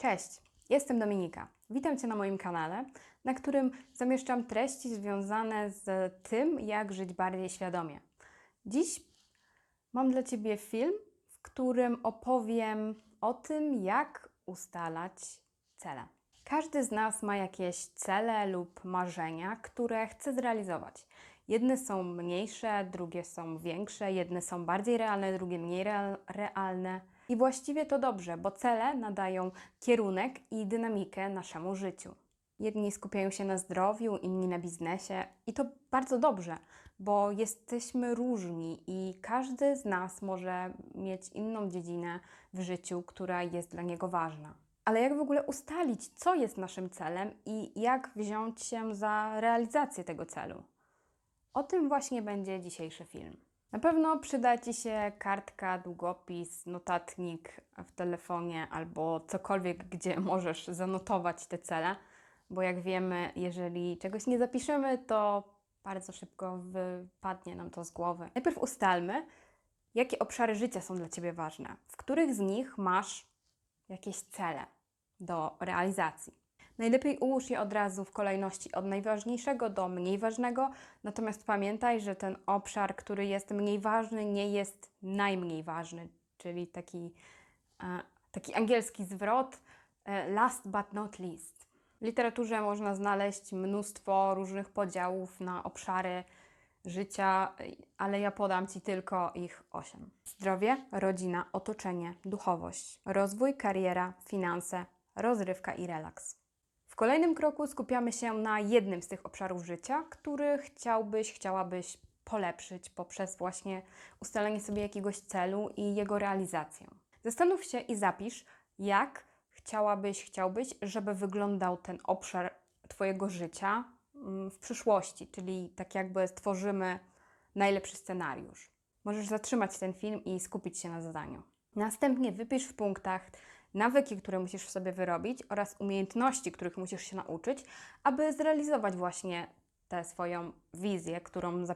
Cześć, jestem Dominika. Witam Cię na moim kanale, na którym zamieszczam treści związane z tym, jak żyć bardziej świadomie. Dziś mam dla Ciebie film, w którym opowiem o tym, jak ustalać cele. Każdy z nas ma jakieś cele lub marzenia, które chce zrealizować. Jedne są mniejsze, drugie są większe, jedne są bardziej realne, drugie mniej realne. I właściwie to dobrze, bo cele nadają kierunek i dynamikę naszemu życiu. Jedni skupiają się na zdrowiu, inni na biznesie i to bardzo dobrze, bo jesteśmy różni i każdy z nas może mieć inną dziedzinę w życiu, która jest dla niego ważna. Ale jak w ogóle ustalić, co jest naszym celem i jak wziąć się za realizację tego celu? O tym właśnie będzie dzisiejszy film. Na pewno przyda Ci się kartka, długopis, notatnik w telefonie albo cokolwiek, gdzie możesz zanotować te cele, bo jak wiemy, jeżeli czegoś nie zapiszemy, to bardzo szybko wypadnie nam to z głowy. Najpierw ustalmy, jakie obszary życia są dla Ciebie ważne, w których z nich masz jakieś cele do realizacji. Najlepiej ułóż je od razu w kolejności od najważniejszego do mniej ważnego, natomiast pamiętaj, że ten obszar, który jest mniej ważny, nie jest najmniej ważny, czyli taki angielski zwrot last but not least. W literaturze można znaleźć mnóstwo różnych podziałów na obszary życia, ale ja podam Ci tylko ich 8. Zdrowie, rodzina, otoczenie, duchowość, rozwój, kariera, finanse, rozrywka i relaks. W kolejnym kroku skupiamy się na jednym z tych obszarów życia, który chciałabyś polepszyć poprzez właśnie ustalenie sobie jakiegoś celu i jego realizację. Zastanów się i zapisz, jak chciałbyś, żeby wyglądał ten obszar Twojego życia w przyszłości, czyli tak jakby stworzymy najlepszy scenariusz. Możesz zatrzymać ten film i skupić się na zadaniu. Następnie wypisz w punktach nawyki, które musisz w sobie wyrobić oraz umiejętności, których musisz się nauczyć, aby zrealizować właśnie tę swoją wizję, którą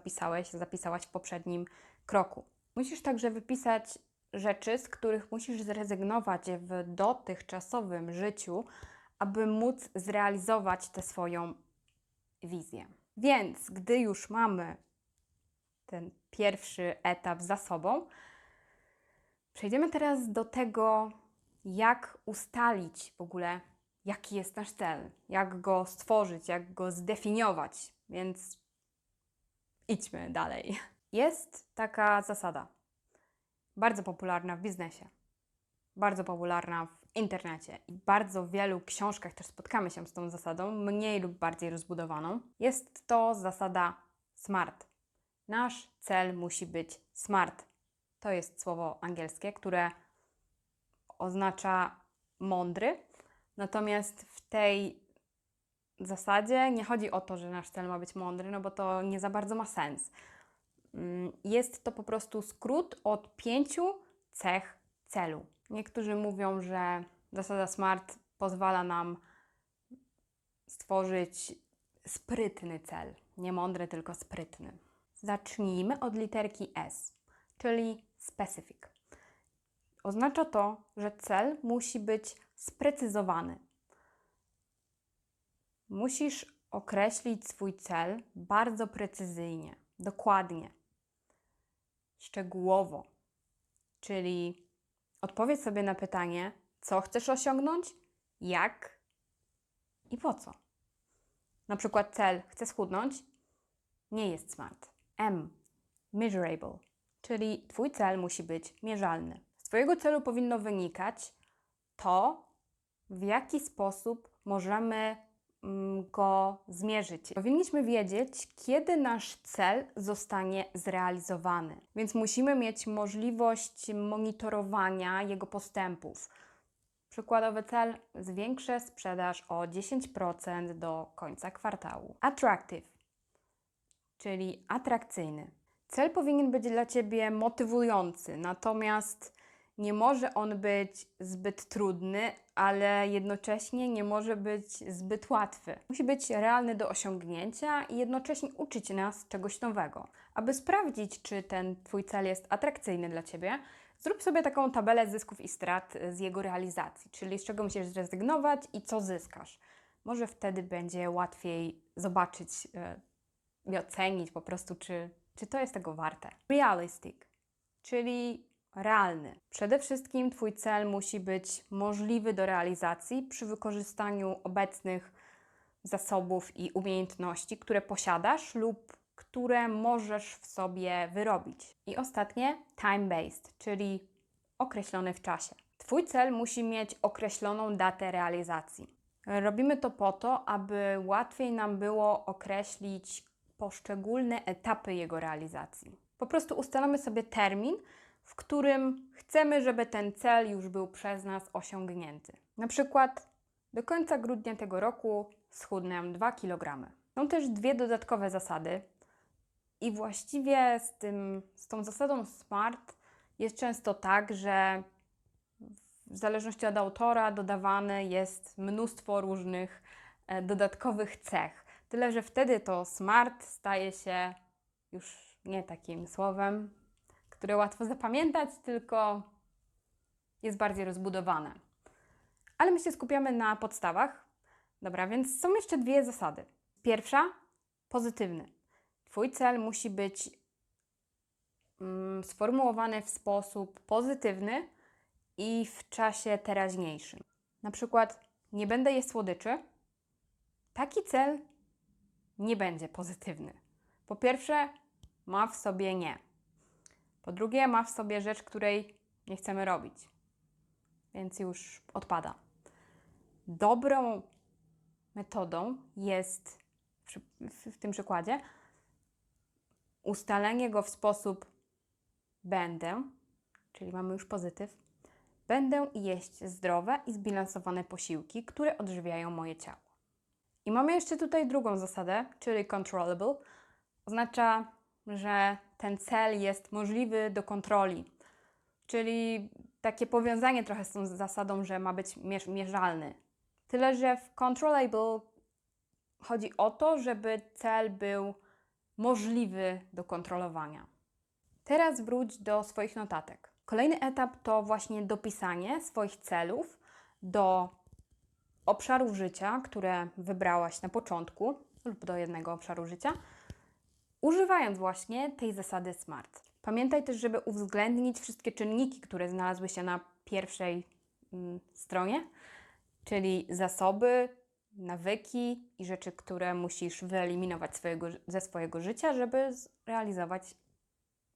zapisałaś w poprzednim kroku. Musisz także wypisać rzeczy, z których musisz zrezygnować w dotychczasowym życiu, aby móc zrealizować tę swoją wizję. Więc gdy już mamy ten pierwszy etap za sobą, przejdziemy teraz do tego, jak ustalić w ogóle, jaki jest nasz cel, jak go stworzyć, jak go zdefiniować, więc idźmy dalej. Jest taka zasada, bardzo popularna w biznesie, bardzo popularna w internecie i w bardzo wielu książkach też spotkamy się z tą zasadą, mniej lub bardziej rozbudowaną. Jest to zasada SMART. Nasz cel musi być SMART. To jest słowo angielskie, które oznacza mądry, natomiast w tej zasadzie nie chodzi o to, że nasz cel ma być mądry, no bo to nie za bardzo ma sens. Jest to po prostu skrót od 5 cech celu. Niektórzy mówią, że zasada SMART pozwala nam stworzyć sprytny cel. Nie mądry, tylko sprytny. Zacznijmy od literki S, czyli specific. Oznacza to, że cel musi być sprecyzowany. Musisz określić swój cel bardzo precyzyjnie, dokładnie, szczegółowo. Czyli odpowiedz sobie na pytanie, co chcesz osiągnąć, jak i po co. Na przykład cel chcę schudnąć, nie jest SMART. M, measurable, czyli Twój cel musi być mierzalny. Z Twojego celu powinno wynikać to, w jaki sposób możemy go zmierzyć. Powinniśmy wiedzieć, kiedy nasz cel zostanie zrealizowany. Więc musimy mieć możliwość monitorowania jego postępów. Przykładowy cel: zwiększę sprzedaż o 10% do końca kwartału. Attractive, czyli atrakcyjny. Cel powinien być dla Ciebie motywujący, natomiast nie może on być zbyt trudny, ale jednocześnie nie może być zbyt łatwy. Musi być realny do osiągnięcia i jednocześnie uczyć nas czegoś nowego. Aby sprawdzić, czy ten Twój cel jest atrakcyjny dla Ciebie, Zrób sobie taką tabelę zysków i strat z jego realizacji, czyli z czego musisz zrezygnować i co zyskasz. Może wtedy będzie łatwiej zobaczyć i ocenić po prostu, czy to jest tego warte. Realistic, czyli realny. Przede wszystkim Twój cel musi być możliwy do realizacji przy wykorzystaniu obecnych zasobów i umiejętności, które posiadasz lub które możesz w sobie wyrobić. I ostatnie, time-based, czyli określony w czasie. Twój cel musi mieć określoną datę realizacji. Robimy to po to, aby łatwiej nam było określić poszczególne etapy jego realizacji. Po prostu ustalamy sobie termin, w którym chcemy, żeby ten cel już był przez nas osiągnięty. Na przykład do końca grudnia tego roku schudnę 2 kg. Są też dwie dodatkowe zasady i właściwie z tą zasadą SMART jest często tak, że w zależności od autora dodawane jest mnóstwo różnych dodatkowych cech. Tyle, że wtedy to SMART staje się już nie takim słowem, które łatwo zapamiętać, tylko jest bardziej rozbudowane. Ale my się skupiamy na podstawach. Dobra, więc są jeszcze dwie zasady. Pierwsza, pozytywny. Twój cel musi być sformułowany w sposób pozytywny i w czasie teraźniejszym. Na przykład, nie będę jeść słodyczy. Taki cel nie będzie pozytywny. Po pierwsze, ma w sobie nie. Po drugie, ma w sobie rzecz, której nie chcemy robić. Więc już odpada. Dobrą metodą jest w tym przykładzie ustalenie go w sposób będę, czyli mamy już pozytyw, będę jeść zdrowe i zbilansowane posiłki, które odżywiają moje ciało. I mamy jeszcze tutaj drugą zasadę, czyli controllable. Oznacza, że ten cel jest możliwy do kontroli, czyli takie powiązanie trochę z tą zasadą, że ma być mierzalny. Tyle, że w controllable chodzi o to, żeby cel był możliwy do kontrolowania. Teraz wróć do swoich notatek. Kolejny etap to właśnie dopisanie swoich celów do obszarów życia, które wybrałaś na początku lub do jednego obszaru życia, używając właśnie tej zasady SMART. Pamiętaj też, żeby uwzględnić wszystkie czynniki, które znalazły się na pierwszej stronie, czyli zasoby, nawyki i rzeczy, które musisz wyeliminować ze swojego życia, żeby zrealizować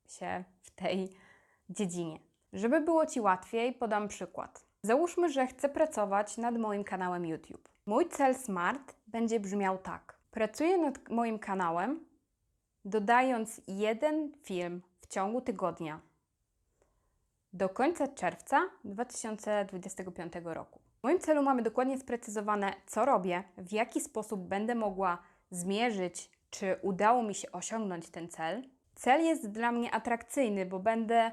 się w tej dziedzinie. Żeby było Ci łatwiej, podam przykład. Załóżmy, że chcę pracować nad moim kanałem YouTube. Mój cel SMART będzie brzmiał tak. Pracuję nad moim kanałem, dodając jeden film w ciągu tygodnia do końca czerwca 2025 roku. W moim celu mamy dokładnie sprecyzowane, co robię, w jaki sposób będę mogła zmierzyć, czy udało mi się osiągnąć ten cel. Cel jest dla mnie atrakcyjny, bo będę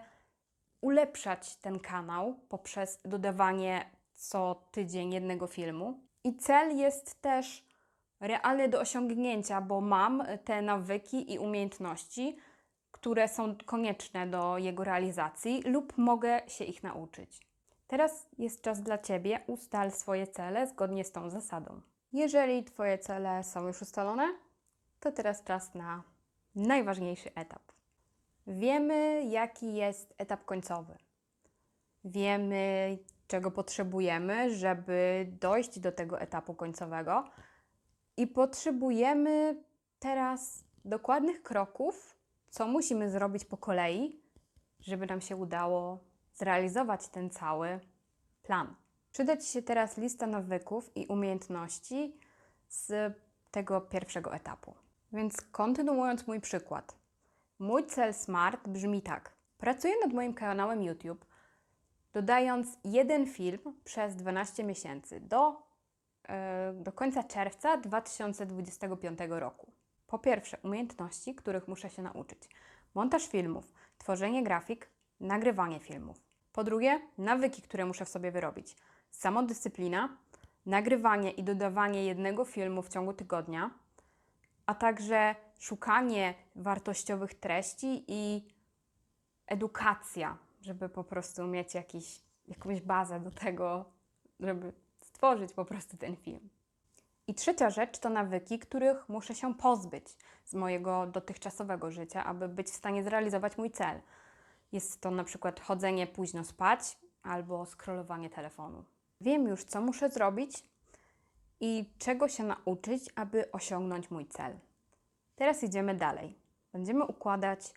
ulepszać ten kanał poprzez dodawanie co tydzień jednego filmu. I cel jest też realny do osiągnięcia, bo mam te nawyki i umiejętności, które są konieczne do jego realizacji lub mogę się ich nauczyć. Teraz jest czas dla Ciebie, ustal swoje cele zgodnie z tą zasadą. Jeżeli Twoje cele są już ustalone, to teraz czas na najważniejszy etap. Wiemy, jaki jest etap końcowy. Wiemy, czego potrzebujemy, żeby dojść do tego etapu końcowego i potrzebujemy teraz dokładnych kroków, co musimy zrobić po kolei, żeby nam się udało zrealizować ten cały plan. Przyda Ci się teraz lista nawyków i umiejętności z tego pierwszego etapu. Więc kontynuując mój przykład. Mój cel SMART brzmi tak. Pracuję nad moim kanałem YouTube, dodając jeden film przez 12 miesięcy do końca czerwca 2025 roku. Po pierwsze, umiejętności, których muszę się nauczyć. Montaż filmów, tworzenie grafik, nagrywanie filmów. Po drugie, nawyki, które muszę w sobie wyrobić. Samodyscyplina, nagrywanie i dodawanie jednego filmu w ciągu tygodnia, a także szukanie wartościowych treści i edukacja, żeby po prostu mieć jakąś bazę do tego, żeby stworzyć po prostu ten film. I trzecia rzecz to nawyki, których muszę się pozbyć z mojego dotychczasowego życia, aby być w stanie zrealizować mój cel. Jest to na przykład chodzenie późno spać albo scrollowanie telefonu. Wiem już, co muszę zrobić i czego się nauczyć, aby osiągnąć mój cel. Teraz idziemy dalej. Będziemy układać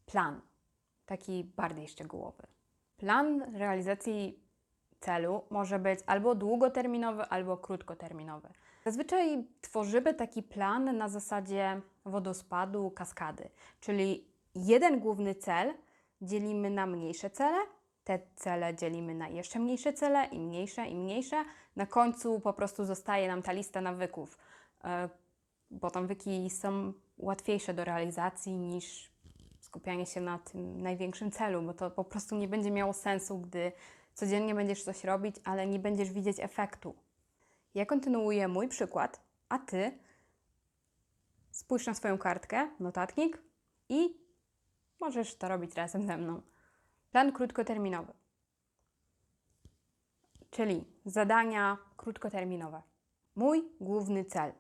plan, taki bardziej szczegółowy. Plan realizacji celu może być albo długoterminowy, albo krótkoterminowy. Zazwyczaj tworzymy taki plan na zasadzie wodospadu, kaskady, czyli jeden główny cel dzielimy na mniejsze cele, te cele dzielimy na jeszcze mniejsze cele i mniejsze i mniejsze. Na końcu po prostu zostaje nam ta lista nawyków, bo nawyki są łatwiejsze do realizacji niż skupianie się na tym największym celu, bo to po prostu nie będzie miało sensu, gdy codziennie będziesz coś robić, ale nie będziesz widzieć efektu. Ja kontynuuję mój przykład, a Ty spójrz na swoją kartkę, notatnik i możesz to robić razem ze mną. Plan krótkoterminowy, czyli zadania krótkoterminowe. Mój główny cel.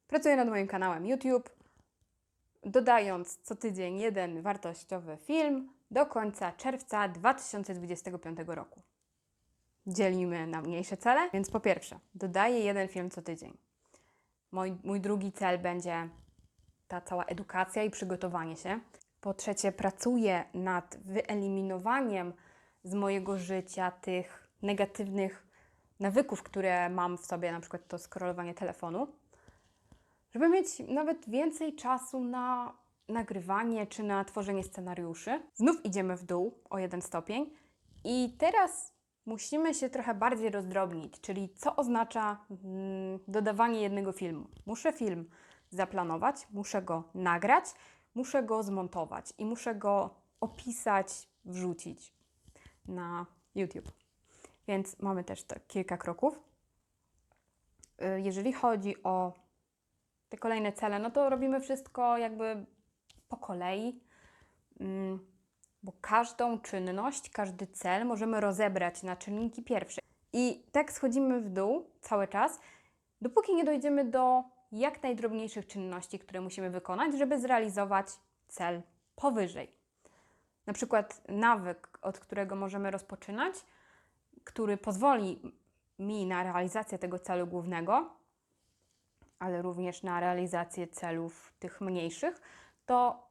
Pracuję nad moim kanałem YouTube, dodając co tydzień jeden wartościowy film do końca czerwca 2025 roku. Dzielimy na mniejsze cele, więc po pierwsze, dodaję jeden film co tydzień. Mój drugi cel będzie ta cała edukacja i przygotowanie się. Po trzecie, pracuję nad wyeliminowaniem z mojego życia tych negatywnych nawyków, które mam w sobie, na przykład to scrollowanie telefonu, żeby mieć nawet więcej czasu na nagrywanie czy na tworzenie scenariuszy. Znów idziemy w dół o 1 stopień i teraz musimy się trochę bardziej rozdrobnić, czyli co oznacza dodawanie jednego filmu. Muszę film zaplanować, muszę go nagrać, muszę go zmontować i muszę go opisać, wrzucić na YouTube. Więc mamy też kilka kroków. Jeżeli chodzi o te kolejne cele, no to robimy wszystko jakby po kolei, bo każdą czynność, każdy cel możemy rozebrać na czynniki pierwsze. I tak schodzimy w dół cały czas, dopóki nie dojdziemy do jak najdrobniejszych czynności, które musimy wykonać, żeby zrealizować cel powyżej. Na przykład nawyk, od którego możemy rozpoczynać, który pozwoli mi na realizację tego celu głównego, ale również na realizację celów tych mniejszych, to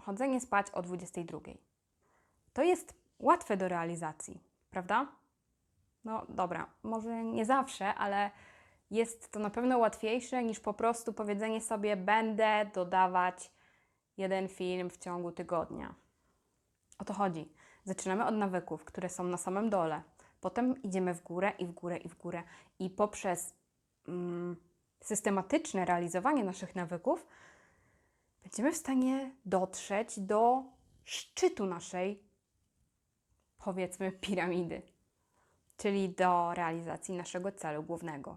chodzenie spać o 22. To jest łatwe do realizacji, prawda? No dobra, może nie zawsze, ale jest to na pewno łatwiejsze niż po prostu powiedzenie sobie, będę dodawać jeden film w ciągu tygodnia. O to chodzi. Zaczynamy od nawyków, które są na samym dole. Potem idziemy w górę i w górę i w górę. I poprzez systematyczne realizowanie naszych nawyków będziemy w stanie dotrzeć do szczytu naszej, powiedzmy, piramidy, czyli do realizacji naszego celu głównego.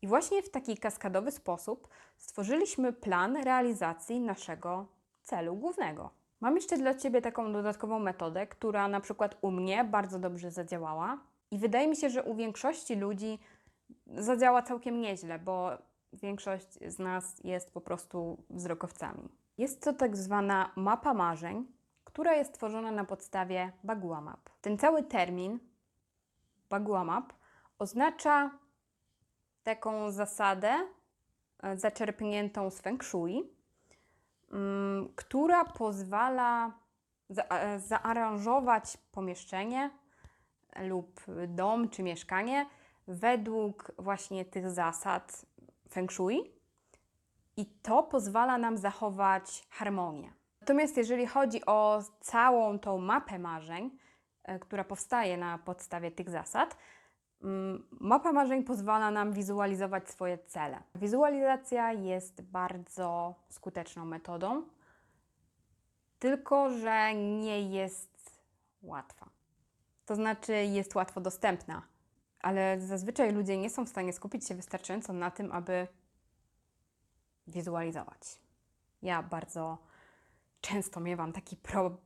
I właśnie w taki kaskadowy sposób stworzyliśmy plan realizacji naszego celu głównego. Mam jeszcze dla Ciebie taką dodatkową metodę, która na przykład u mnie bardzo dobrze zadziałała i wydaje mi się, że u większości ludzi zadziała całkiem nieźle, bo większość z nas jest po prostu wzrokowcami. Jest to tak zwana mapa marzeń, która jest tworzona na podstawie Bagua Map. Ten cały termin Bagua Map oznacza taką zasadę zaczerpniętą z Feng Shui, która pozwala zaaranżować pomieszczenie lub dom czy mieszkanie według właśnie tych zasad Feng Shui i to pozwala nam zachować harmonię. Natomiast jeżeli chodzi o całą tą mapę marzeń, która powstaje na podstawie tych zasad, mapa marzeń pozwala nam wizualizować swoje cele. Wizualizacja jest bardzo skuteczną metodą, tylko że nie jest łatwa. To znaczy jest łatwo dostępna, ale zazwyczaj ludzie nie są w stanie skupić się wystarczająco na tym, aby wizualizować. Ja bardzo często miewam taki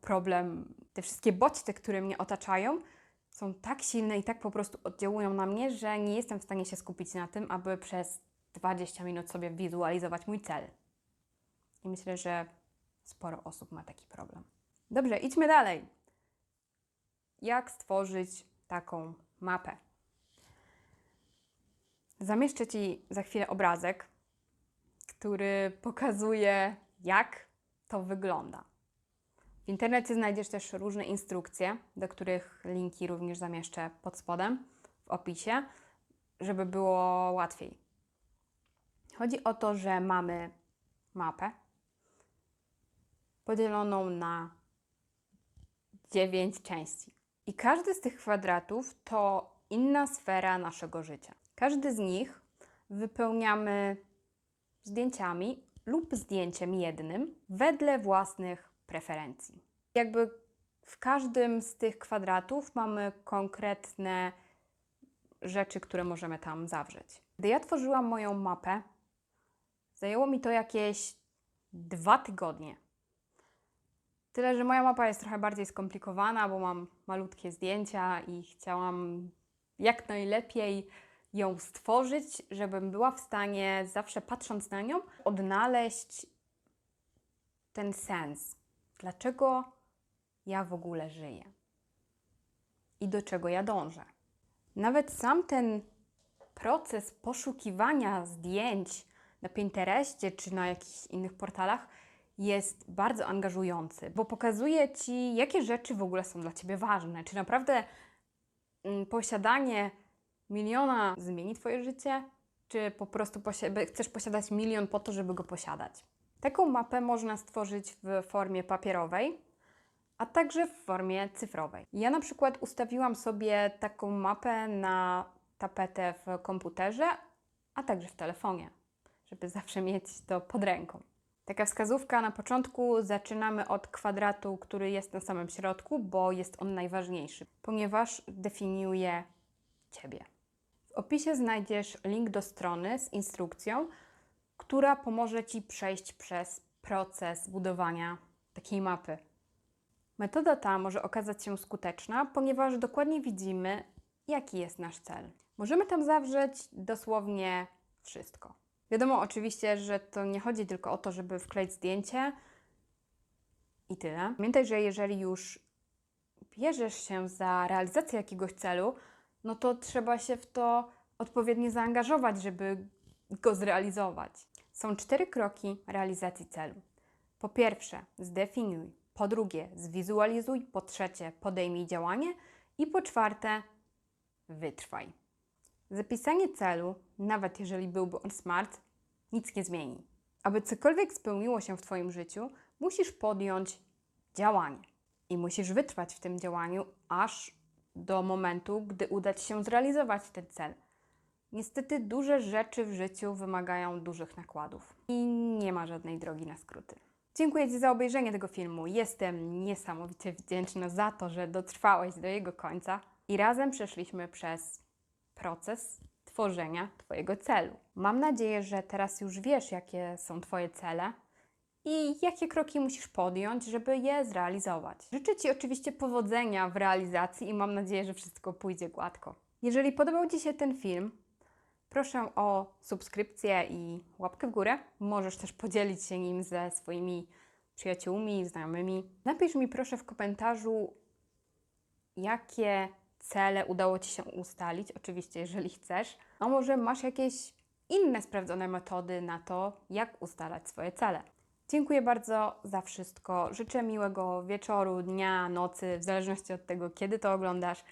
problem. Te wszystkie bodźce, które mnie otaczają, są tak silne i tak po prostu oddziałują na mnie, że nie jestem w stanie się skupić na tym, aby przez 20 minut sobie wizualizować mój cel. I myślę, że sporo osób ma taki problem. Dobrze, idźmy dalej. Jak stworzyć taką mapę? Zamieszczę Ci za chwilę obrazek, który pokazuje, jak to wygląda. W internecie znajdziesz też różne instrukcje, do których linki również zamieszczę pod spodem w opisie, żeby było łatwiej. Chodzi o to, że mamy mapę podzieloną na 9 części. I każdy z tych kwadratów to inna sfera naszego życia. Każdy z nich wypełniamy zdjęciami lub zdjęciem jednym wedle własnych preferencji. Jakby w każdym z tych kwadratów mamy konkretne rzeczy, które możemy tam zawrzeć. Gdy ja tworzyłam moją mapę, zajęło mi to jakieś 2 tygodnie. Tyle, że moja mapa jest trochę bardziej skomplikowana, bo mam malutkie zdjęcia i chciałam jak najlepiej ją stworzyć, żebym była w stanie zawsze patrząc na nią odnaleźć ten sens. Dlaczego ja w ogóle żyję? I do czego ja dążę? Nawet sam ten proces poszukiwania zdjęć na Pinterestie czy na jakichś innych portalach jest bardzo angażujący, bo pokazuje Ci, jakie rzeczy w ogóle są dla Ciebie ważne. Czy naprawdę posiadanie miliona zmieni Twoje życie, czy po prostu chcesz posiadać milion po to, żeby go posiadać. Taką mapę można stworzyć w formie papierowej, a także w formie cyfrowej. Ja na przykład ustawiłam sobie taką mapę na tapetę w komputerze, a także w telefonie, żeby zawsze mieć to pod ręką. Taka wskazówka na początku: zaczynamy od kwadratu, który jest na samym środku, bo jest on najważniejszy, ponieważ definiuje Ciebie. W opisie znajdziesz link do strony z instrukcją, która pomoże Ci przejść przez proces budowania takiej mapy. Metoda ta może okazać się skuteczna, ponieważ dokładnie widzimy, jaki jest nasz cel. Możemy tam zawrzeć dosłownie wszystko. Wiadomo oczywiście, że to nie chodzi tylko o to, żeby wkleić zdjęcie i tyle. Pamiętaj, że jeżeli już bierzesz się za realizację jakiegoś celu, no to trzeba się w to odpowiednio zaangażować, żeby go zrealizować. Są 4 kroki realizacji celu. Po pierwsze, zdefiniuj. Po drugie, zwizualizuj. Po trzecie, podejmij działanie. I po czwarte, wytrwaj. Zapisanie celu, nawet jeżeli byłby on smart, nic nie zmieni. Aby cokolwiek spełniło się w Twoim życiu, musisz podjąć działanie. I musisz wytrwać w tym działaniu aż do momentu, gdy uda Ci się zrealizować ten cel. Niestety duże rzeczy w życiu wymagają dużych nakładów i nie ma żadnej drogi na skróty. Dziękuję Ci za obejrzenie tego filmu. Jestem niesamowicie wdzięczna za to, że dotrwałeś do jego końca i razem przeszliśmy przez proces tworzenia Twojego celu. Mam nadzieję, że teraz już wiesz, jakie są Twoje cele i jakie kroki musisz podjąć, żeby je zrealizować. Życzę Ci oczywiście powodzenia w realizacji i mam nadzieję, że wszystko pójdzie gładko. Jeżeli podobał Ci się ten film, proszę o subskrypcję i łapkę w górę. Możesz też podzielić się nim ze swoimi przyjaciółmi, znajomymi. Napisz mi proszę w komentarzu, jakie cele udało Ci się ustalić, oczywiście jeżeli chcesz. A może masz jakieś inne sprawdzone metody na to, jak ustalać swoje cele. Dziękuję bardzo za wszystko. Życzę miłego wieczoru, dnia, nocy, w zależności od tego, kiedy to oglądasz.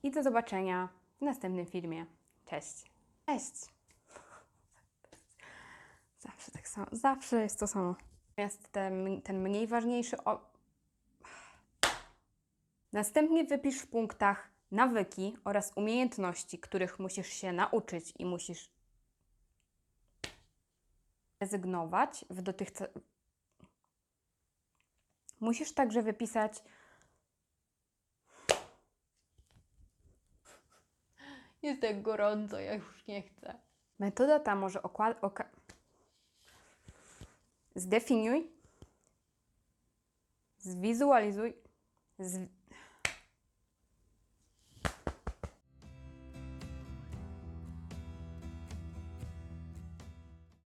I do zobaczenia w następnym filmie. Cześć! Cześć! Zawsze tak samo. Zawsze jest to samo. Natomiast ten mniej ważniejszy... Następnie wypisz w punktach nawyki oraz umiejętności, których musisz się nauczyć i musisz rezygnować w dotychczas... Musisz także wypisać... Jest tak gorąco, ja już nie chcę. Metoda ta może zdefiniuj. Zwizualizuj.